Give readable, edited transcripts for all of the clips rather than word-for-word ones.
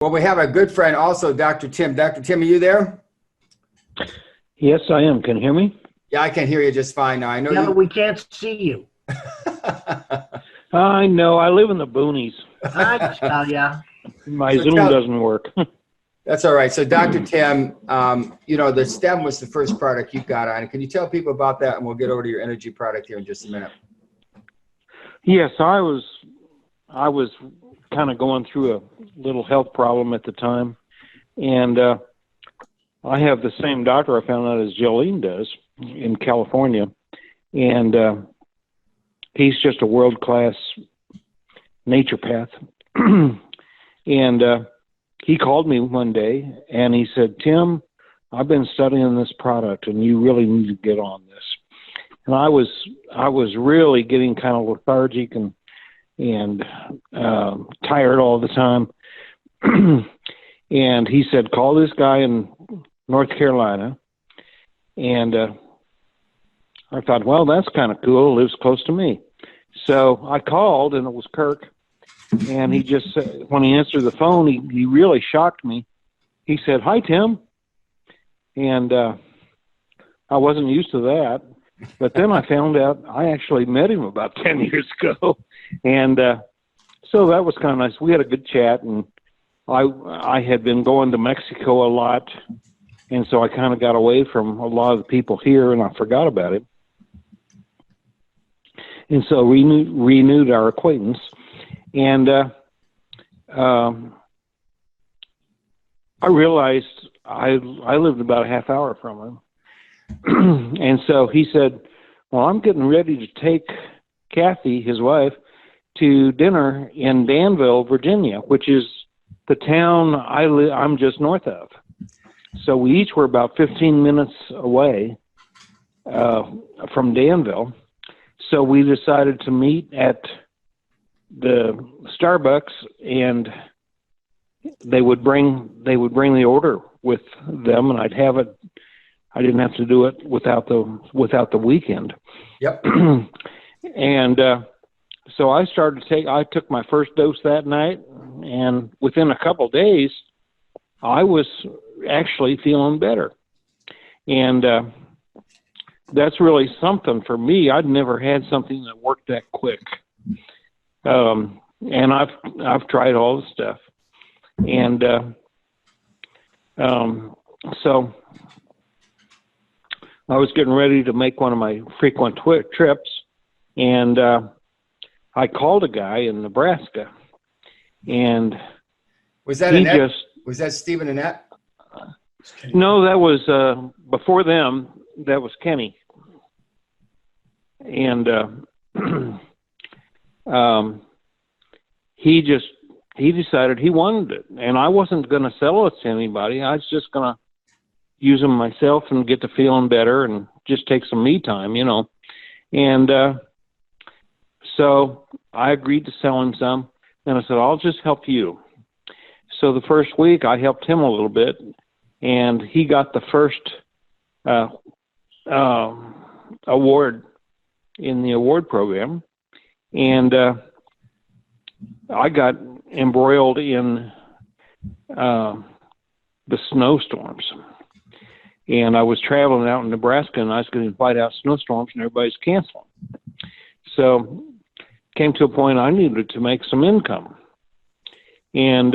Well, we have a good friend also, Dr. Tim. Dr. Tim, are you there? Yes, I am. Can you hear me? Yeah, I can hear you just fine now. I know Yeah, you. but we can't see you. I know. I live in the boonies. I tell ya. My So Zoom doesn't work. That's all right. So, Dr. Tim, the STEM was the first product you got on. Can you tell people about that? And we'll get over to your energy product here in just a minute. Yes, I was kind of going through a little health problem at the time, and I have the same doctor I found out as Jolene does in California, and he's just a world-class naturopath. And he called me one day and he said, "Tim, I've been studying this product and you really need to get on this." And I was really getting kind of lethargic and tired all the time. And he said, "Call this guy in North Carolina." And I thought, well, that's kind of cool. Lives close to me. So I called, and it was Kirk. And he just said, when he answered the phone, he really shocked me. He said, "Hi, Tim." And I wasn't used to that. But then I found out I actually met him about 10 years ago. And so that was kind of nice. We had a good chat, and I had been going to Mexico a lot. And so I kind of got away from a lot of the people here, and I forgot about him. And so renewed our acquaintance. And I realized I lived about a half hour from him. And so he said, "Well, I'm getting ready to take Kathy, his wife, to dinner in Danville, Virginia, which is the town I'm just north of." So we each were about 15 minutes away from Danville. So we decided to meet at the Starbucks, and they would bring the order with them, and I'd have it. I didn't have to do it without the weekend. Yep. And so I took my first dose that night, and within a couple of days, I was actually feeling better. And that's really something for me. I'd never had something that worked that quick. And I've tried all the stuff. And so I was getting ready to make one of my frequent trips, and I called a guy in Nebraska, and Was that Annette? Was that Steve and Annette? No, that was before them. That was Kenny. And he decided he wanted it, and I wasn't going to sell it to anybody. I was just going to use them myself and get to feeling better and just take some me time, And so I agreed to sell him some, and I said, "I'll just help you." So the first week I helped him a little bit, and he got the first award in the award program. And I got embroiled in the snowstorms. And I was traveling out in Nebraska, and I was getting whiteout snowstorms, and everybody's canceling. So came to a point I needed to make some income. And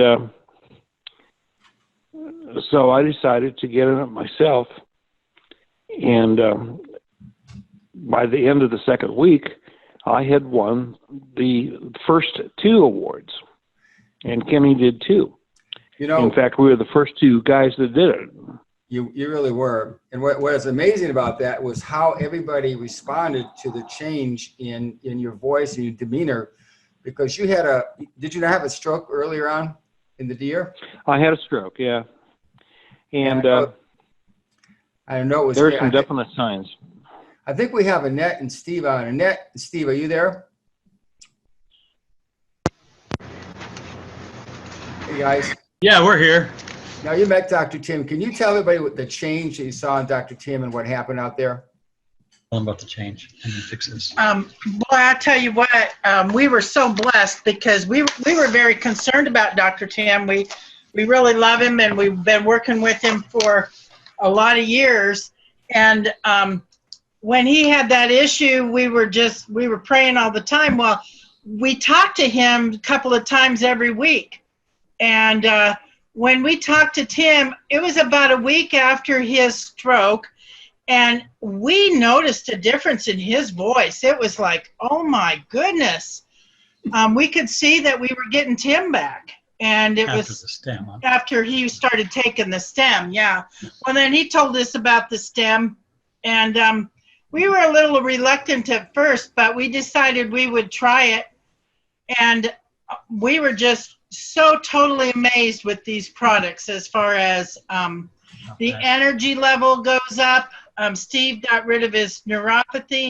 so I decided to get in it myself. And by the end of the second week, I had won the first two awards, and Kenny did too. In fact, we were the first two guys that did it. You really were. And what is amazing about that was how everybody responded to the change in your voice and your demeanor, because did you not have a stroke earlier on in the year? I had a stroke, yeah. And I know it was. There are some definite signs. I think we have Annette and Steve on. Annette and Steve, are you there? Hey, guys. Yeah, we're here. Now, you met Dr. Tim. Can you tell everybody what the change that you saw in Dr. Tim and what happened out there? Tell them about the change and the fixes. Boy, I tell you what, we were so blessed because we were very concerned about Dr. Tim. We we really love him, and we've been working with him for a lot of years. And when he had that issue, we were praying all the time. Well, we talked to him a couple of times every week. And when we talked to Tim, it was about a week after his stroke, and we noticed a difference in his voice. It was like, oh my goodness. We could see that we were getting Tim back. And it After was the stem. Huh? after he started taking the stem, yeah. Well, then he told us about the stem, and we were a little reluctant at first, but we decided we would try it. And we were just so totally amazed with these products as far as the Okay. energy level goes up. Steve got rid of his neuropathy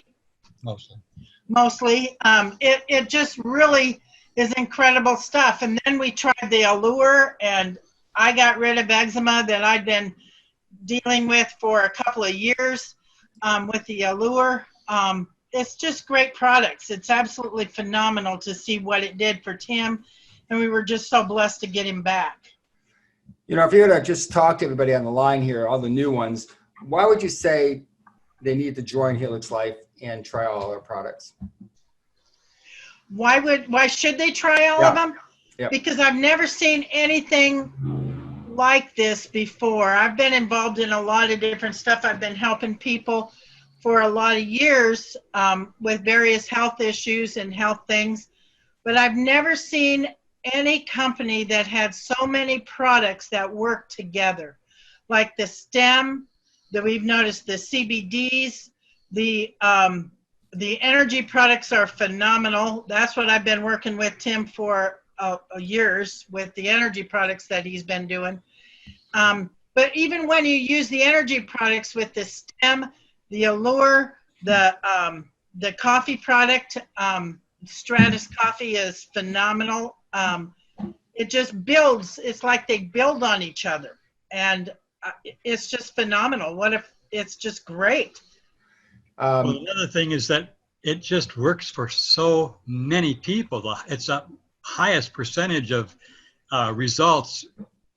mostly. It just really is incredible stuff. And then we tried the Allure, and I got rid of eczema that I'd been dealing with for a couple of years with the Allure. It's just great products. It's absolutely phenomenal to see what it did for Tim, and we were just so blessed to get him back. You know, if you were to just talk to everybody on the line here, all the new ones, why would you say they need to join Helix Life and try all our products? Why should they try all of them? Yeah. Because I've never seen anything like this before. I've been involved in a lot of different stuff. I've been helping people for a lot of years with various health issues and health things, but I've never seen any company that had so many products that work together, like the stem, that we've noticed the CBDs, the energy products are phenomenal. That's what I've been working with Tim for years, with the energy products that he's been doing. But even when you use the energy products with the stem, the Allure, the coffee product, Stratus Coffee is phenomenal. It just builds. It's like they build on each other, and it's just phenomenal. It's just great. Well, another thing is that it just works for so many people. It's a highest percentage of results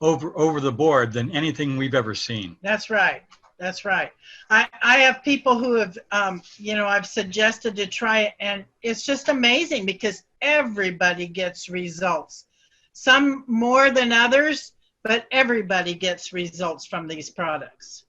over the board than anything we've ever seen. That's right. That's right. I have people who have, I've suggested to try it, and it's just amazing because everybody gets results. Some more than others, but everybody gets results from these products.